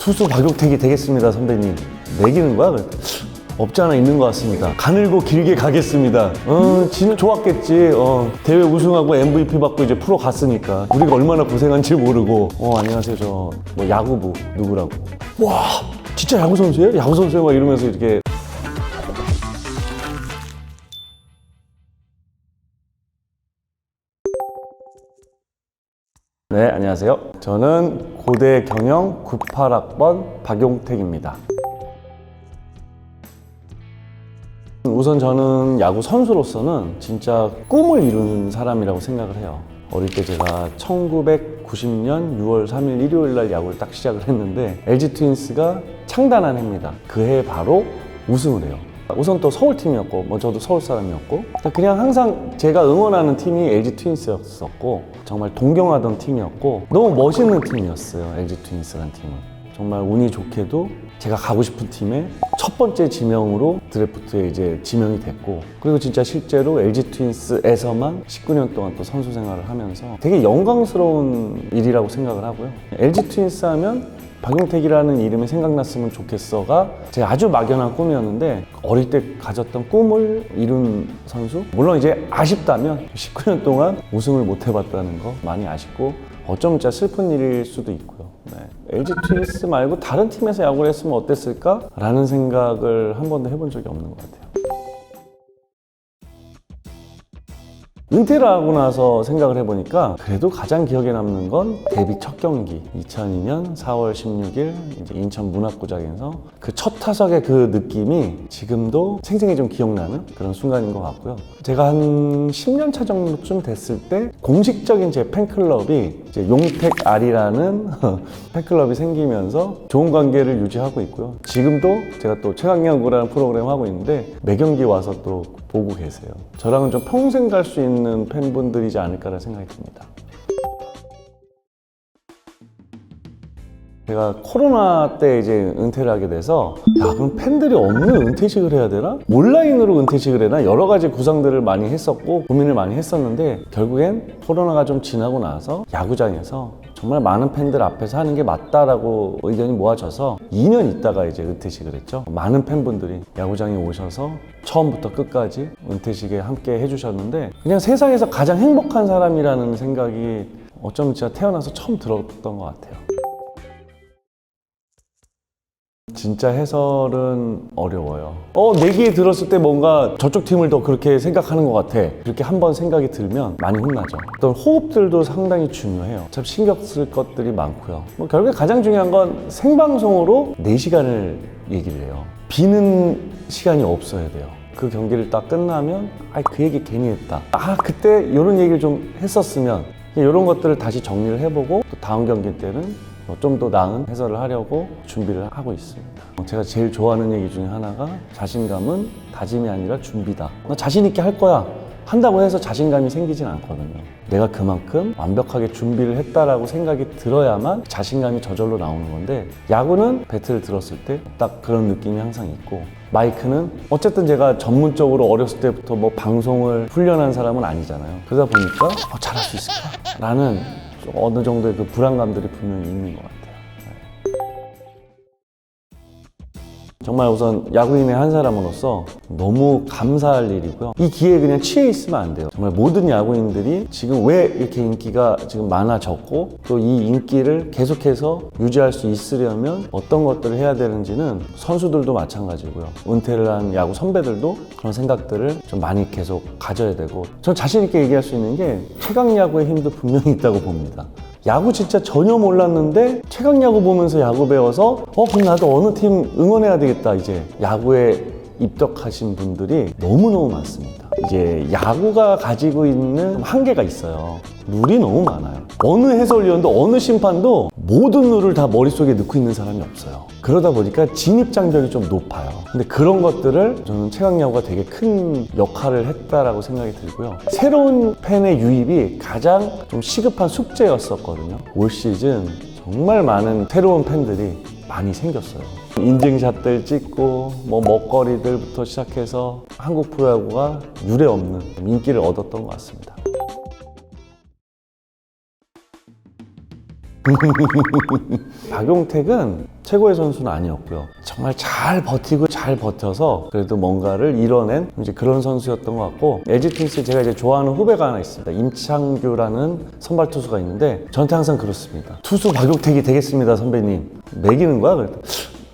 투수 박용택이 되겠습니다 선배님. 매기는 거야? 없지 않아 있는 것 같습니다. 가늘고 길게 가겠습니다. 지는 좋았겠지. 대회 우승하고 MVP 받고 이제 프로 갔으니까 우리가 얼마나 고생한지 모르고 안녕하세요 저 뭐 야구부 누구라고. 와 진짜 야구 선수예요? 야구 선수예요? 막 이러면서 이렇게. 네, 안녕하세요. 저는 고대 경영 98학번 박용택입니다. 우선 저는 야구 선수로서는 진짜 꿈을 이룬 사람이라고 생각을 해요. 어릴 때 제가 1990년 6월 3일 일요일 날 야구를 딱 시작을 했는데 LG 트윈스가 창단한 해입니다. 그 해 바로 우승을 해요. 우선 또 서울팀이었고 뭐 저도 서울 사람이었고 그냥 항상 제가 응원하는 팀이 LG 트윈스였었고 정말 동경하던 팀이었고 너무 멋있는 팀이었어요. LG 트윈스라는 팀은 정말 운이 좋게도 제가 가고 싶은 팀의 첫 번째 지명으로 드래프트에 이제 지명이 됐고 그리고 진짜 실제로 LG 트윈스에서만 19년 동안 또 선수 생활을 하면서 되게 영광스러운 일이라고 생각을 하고요. LG 트윈스 하면 박용택이라는 이름이 생각났으면 좋겠어가 제가 아주 막연한 꿈이었는데 어릴 때 가졌던 꿈을 이룬 선수? 물론 이제 아쉽다면 19년 동안 우승을 못 해봤다는 거 많이 아쉽고 어쩌면 진짜 슬픈 일일 수도 있고요. LG 트윈스 말고 다른 팀에서 야구를 했으면 어땠을까? 라는 생각을 한 번도 해본 적이 없는 것 같아요. 은퇴를 하고 나서 생각을 해보니까 그래도 가장 기억에 남는 건 데뷔 첫 경기 2002년 4월 16일 이제 인천 문학구장에서 그 첫 타석의 그 느낌이 지금도 생생히 좀 기억나는 그런 순간인 것 같고요. 제가 한 10년 차 정도쯤 됐을 때 공식적인 제 팬클럽이 이제 용택 R이라는 팬클럽이 생기면서 좋은 관계를 유지하고 있고요. 지금도 제가 또 최강야구라는 프로그램 하고 있는데 매 경기 와서 또 보고 계세요. 저랑은 좀 평생 갈 수 있는 팬분들이지 않을까라는 생각이 듭니다. 제가 코로나 때 이제 은퇴를 하게 돼서 그럼 팬들이 없는 은퇴식을 해야 되나? 온라인으로 은퇴식을 해나? 여러 가지 구상들을 많이 했었고 고민을 많이 했었는데 결국엔 코로나가 좀 지나고 나서 야구장에서 정말 많은 팬들 앞에서 하는 게 맞다라고 의견이 모아져서 2년 있다가 이제 은퇴식을 했죠. 많은 팬분들이 야구장에 오셔서 처음부터 끝까지 은퇴식에 함께 해주셨는데 그냥 세상에서 가장 행복한 사람이라는 생각이 어쩌면 진짜 태어나서 처음 들었던 것 같아요. 진짜 해설은 어려워요. 내기 들었을 때 뭔가 저쪽 팀을 더 그렇게 생각하는 것 같아. 그렇게 한번 생각이 들면 많이 혼나죠. 어떤 호흡들도 상당히 중요해요. 참 신경 쓸 것들이 많고요. 결국에 가장 중요한 건 생방송으로 4시간을 얘기를 해요. 비는 시간이 없어야 돼요. 그 경기를 딱 끝나면 그 얘기 괜히 했다. 그때 이런 얘기를 좀 했었으면 이런 것들을 다시 정리를 해보고 또 다음 경기 때는 좀 더 나은 해설을 하려고 준비를 하고 있습니다. 제가 제일 좋아하는 얘기 중에 하나가 자신감은 다짐이 아니라 준비다. 나 자신 있게 할 거야. 한다고 해서 자신감이 생기진 않거든요. 내가 그만큼 완벽하게 준비를 했다라고 생각이 들어야만 자신감이 저절로 나오는 건데 야구는 배트를 들었을 때 딱 그런 느낌이 항상 있고 마이크는 어쨌든 제가 전문적으로 어렸을 때부터 뭐 방송을 훈련한 사람은 아니잖아요. 그러다 보니까 잘할 수 있을까? 라는 어느 정도의 그 불안감들이 분명히 있는 것 같아요. 정말 우선 야구인의 한 사람으로서 너무 감사할 일이고요. 이 기회에 그냥 취해 있으면 안 돼요. 정말 모든 야구인들이 지금 왜 이렇게 인기가 지금 많아졌고 또 이 인기를 계속해서 유지할 수 있으려면 어떤 것들을 해야 되는지는 선수들도 마찬가지고요. 은퇴를 한 야구 선배들도 그런 생각들을 좀 많이 계속 가져야 되고 전 자신 있게 얘기할 수 있는 게 최강야구의 힘도 분명히 있다고 봅니다. 야구 진짜 전혀 몰랐는데 최강야구 보면서 야구 배워서 그럼 나도 어느 팀 응원해야 되겠다 이제 야구에 입덕하신 분들이 너무너무 많습니다. 이제 야구가 가지고 있는 한계가 있어요. 룰이 너무 많아요. 어느 해설위원도 어느 심판도 모든 룰을 다 머릿속에 넣고 있는 사람이 없어요. 그러다 보니까 진입장벽이 좀 높아요. 근데 그런 것들을 저는 최강야구가 되게 큰 역할을 했다라고 생각이 들고요. 새로운 팬의 유입이 가장 좀 시급한 숙제였었거든요. 올 시즌 정말 많은 새로운 팬들이 많이 생겼어요. 인증샷들 찍고 뭐 먹거리들부터 시작해서 한국 프로야구가 유례없는 인기를 얻었던 것 같습니다. 박용택은 최고의 선수는 아니었고요. 정말 잘 버티고 잘 버텨서 그래도 뭔가를 이뤄낸 이제 그런 선수였던 것 같고, LG 트윈스에 제가 이제 좋아하는 후배가 하나 있습니다. 임창규라는 선발 투수가 있는데 저한테 항상 그렇습니다. 투수 박용택이 되겠습니다, 선배님. 매기는 거야? 그랬더니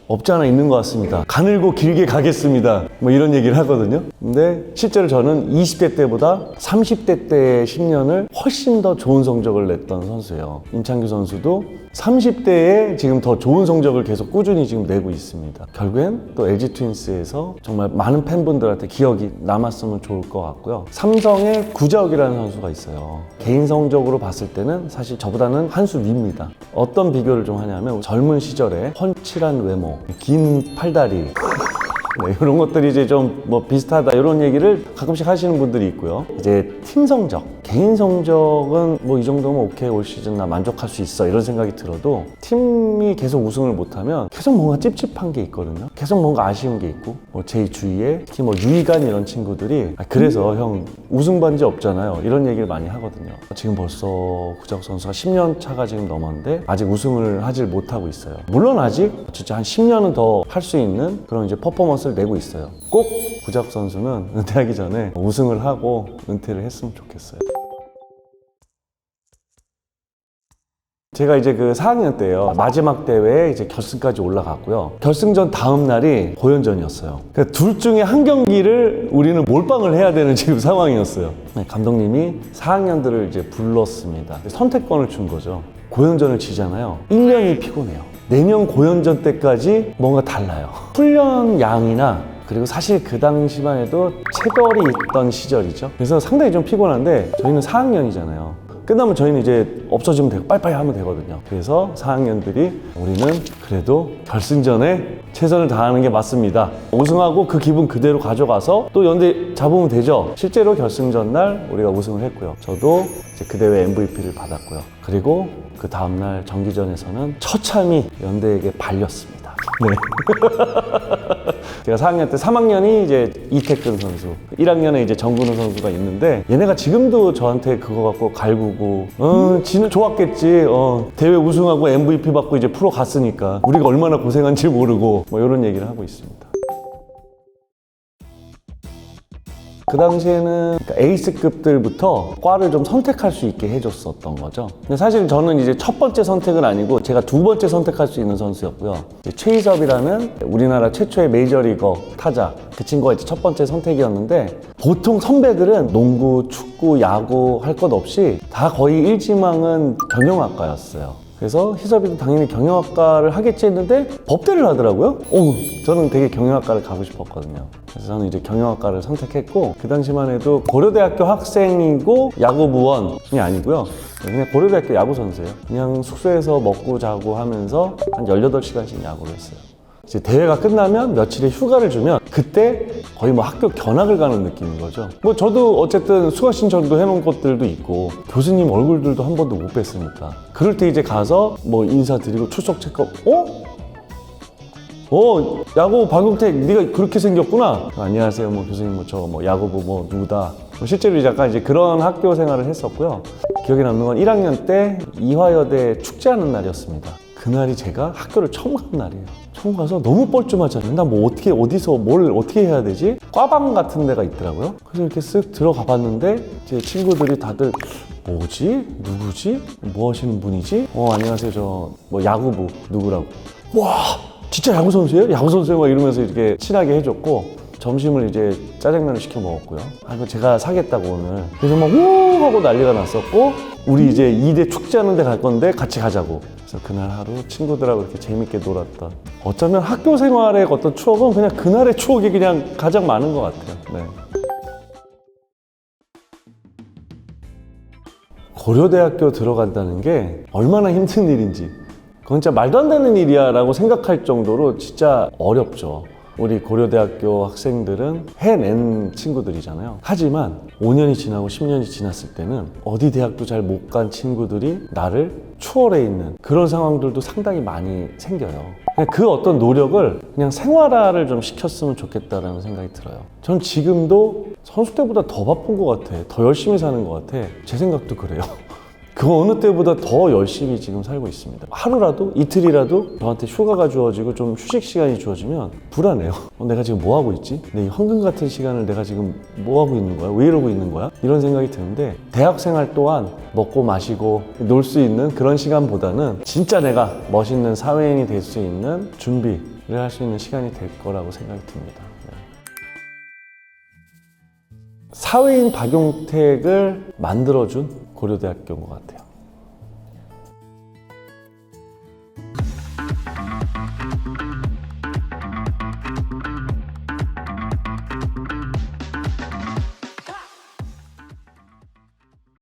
없지 않아 있는 것 같습니다. 가늘고 길게 가겠습니다. 뭐 이런 얘기를 하거든요. 근데 실제로 저는 20대 때보다 30대 때의 10년을 훨씬 더 좋은 성적을 냈던 선수예요. 임창규 선수도 30대에 지금 더 좋은 성적을 계속 꾸준히 지금 내고 있습니다. 결국엔 또 LG 트윈스에서 정말 많은 팬분들한테 기억이 남았으면 좋을 것 같고요. 삼성의 구자욱이라는 선수가 있어요. 개인 성적으로 봤을 때는 사실 저보다는 한 수 위입니다. 어떤 비교를 좀 하냐면 젊은 시절에 훤칠한 외모, 긴 팔다리, 네, 이런 것들이 이제 좀 뭐 비슷하다 이런 얘기를 가끔씩 하시는 분들이 있고요. 이제 팀 성적, 개인 성적은 뭐 이 정도면 오케이, 올 시즌 나 만족할 수 있어 이런 생각이 들어도 팀이 계속 우승을 못하면 계속 뭔가 찝찝한 게 있거든요. 계속 뭔가 아쉬운 게 있고, 뭐 제 주위에 특히 뭐 유희관 이런 친구들이 그래서 형 우승 반지 없잖아요 이런 얘기를 많이 하거든요. 지금 벌써 구자욱 선수가 10년 차가 지금 넘었는데 아직 우승을 하질 못하고 있어요. 물론 아직 진짜 한 10년은 더 할 수 있는 그런 이제 퍼포먼스를 내고 있어요. 꼭 구자욱 선수는 은퇴하기 전에 우승을 하고 은퇴를 했으면 좋겠어요. 제가 이제 그 4학년 때예요. 마지막 대회에 이제 결승까지 올라갔고요. 결승전 다음 날이 고연전이었어요. 그러니까 둘 중에 한 경기를 우리는 몰빵을 해야 되는 지금 상황이었어요. 감독님이 4학년들을 이제 불렀습니다. 선택권을 준 거죠. 고연전을 치잖아요. 1년이 피곤해요. 내년 고연전 때까지 뭔가 달라요. 훈련 양이나 그리고 사실 그 당시만 해도 체벌이 있던 시절이죠. 그래서 상당히 좀 피곤한데 저희는 4학년이잖아요. 끝나면 저희는 이제 없어지면 되고 빠이빠이 하면 되거든요. 그래서 4학년들이 우리는 그래도 결승전에 최선을 다하는 게 맞습니다. 우승하고 그 기분 그대로 가져가서 또 연대 잡으면 되죠. 실제로 결승전 날 우리가 우승을 했고요. 저도 이제 그 대회 MVP를 받았고요. 그리고 그 다음날 정기전에서는 처참히 연대에게 발렸습니다. 네. 제가 4학년 때 3학년이 이제 이태근 선수, 1학년에 이제 정근우 선수가 있는데 얘네가 지금도 저한테 그거 갖고 갈구고 지는 좋았겠지. 대회 우승하고 MVP 받고 이제 프로 갔으니까 우리가 얼마나 고생한지 모르고 뭐 이런 얘기를 하고 있습니다. 그 당시에는 에이스급들부터 과를 좀 선택할 수 있게 해줬었던 거죠. 근데 사실 저는 이제 첫 번째 선택은 아니고 제가 두 번째 선택할 수 있는 선수였고요. 최희섭이라는 우리나라 최초의 메이저리거 타자, 그 친구가 이제 첫 번째 선택이었는데 보통 선배들은 농구, 축구, 야구 할 것 없이 다 거의 일지망은 경영학과였어요. 그래서 희섭이도 당연히 경영학과를 하겠지 했는데 법대를 하더라고요. 저는 되게 경영학과를 가고 싶었거든요. 그래서 저는 이제 경영학과를 선택했고, 그 당시만 해도 고려대학교 학생이고 야구부원이 아니고요. 그냥 고려대학교 야구 선수예요. 그냥 숙소에서 먹고 자고 하면서 한 18시간씩 야구를 했어요. 이제 대회가 끝나면 며칠의 휴가를 주면 그때 거의 뭐 학교 견학을 가는 느낌인 거죠. 뭐 저도 어쨌든 수강 신청도 해놓은 것들도 있고 교수님 얼굴들도 한 번도 못 뵀으니까 그럴 때 이제 가서 뭐 인사드리고 출석 체크업. 야구 박용택 네가 그렇게 생겼구나. 안녕하세요 뭐 교수님 뭐 저 뭐 야구부 뭐 누구다. 실제로 약간 이제 그런 학교 생활을 했었고요. 기억에 남는 건 1학년 때 이화여대 축제하는 날이었습니다. 그날이 제가 학교를 처음 간 날이에요. 처음 가서 너무 뻘쭘하잖아요. 나 뭐 어떻게 어디서 뭘 어떻게 해야 되지? 과방 같은 데가 있더라고요. 그래서 이렇게 쓱 들어가 봤는데 제 친구들이 다들 뭐지? 누구지? 뭐 하시는 분이지? 안녕하세요 저 뭐 야구부 누구라고. 와 진짜 야구 선수예요? 야구 선수예요? 막 이러면서 이렇게 친하게 해줬고 점심을 이제 짜장면을 시켜 먹었고요. 이거 제가 사겠다고 오늘. 그래서 막 우 하고 난리가 났었고 우리 이제 2대 축제하는 데 갈 건데 같이 가자고. 그래서 그날 하루 친구들하고 이렇게 재밌게 놀았던, 어쩌면 학교 생활의 어떤 추억은 그냥 그날의 추억이 그냥 가장 많은 것 같아요. 네. 고려대학교 들어간다는 게 얼마나 힘든 일인지, 그건 진짜 말도 안 되는 일이야 라고 생각할 정도로 진짜 어렵죠. 우리 고려대학교 학생들은 해낸 친구들이잖아요. 하지만 5년이 지나고 10년이 지났을 때는 어디 대학도 잘 못 간 친구들이 나를 추월해 있는 그런 상황들도 상당히 많이 생겨요. 그냥 그 어떤 노력을 그냥 생활화를 좀 시켰으면 좋겠다라는 생각이 들어요. 전 지금도 선수 때보다 더 바쁜 것 같아. 더 열심히 사는 것 같아. 제 생각도 그래요. 그 어느 때보다 더 열심히 지금 살고 있습니다. 하루라도 이틀이라도 저한테 휴가가 주어지고 좀 휴식 시간이 주어지면 불안해요. 내가 지금 뭐 하고 있지? 내 이 황금 같은 시간을 내가 지금 뭐 하고 있는 거야? 왜 이러고 있는 거야? 이런 생각이 드는데 대학생활 또한 먹고 마시고 놀 수 있는 그런 시간보다는 진짜 내가 멋있는 사회인이 될 수 있는 준비를 할 수 있는 시간이 될 거라고 생각이 듭니다. 사회인 박용택을 만들어준 고려대학교인 것 같아요.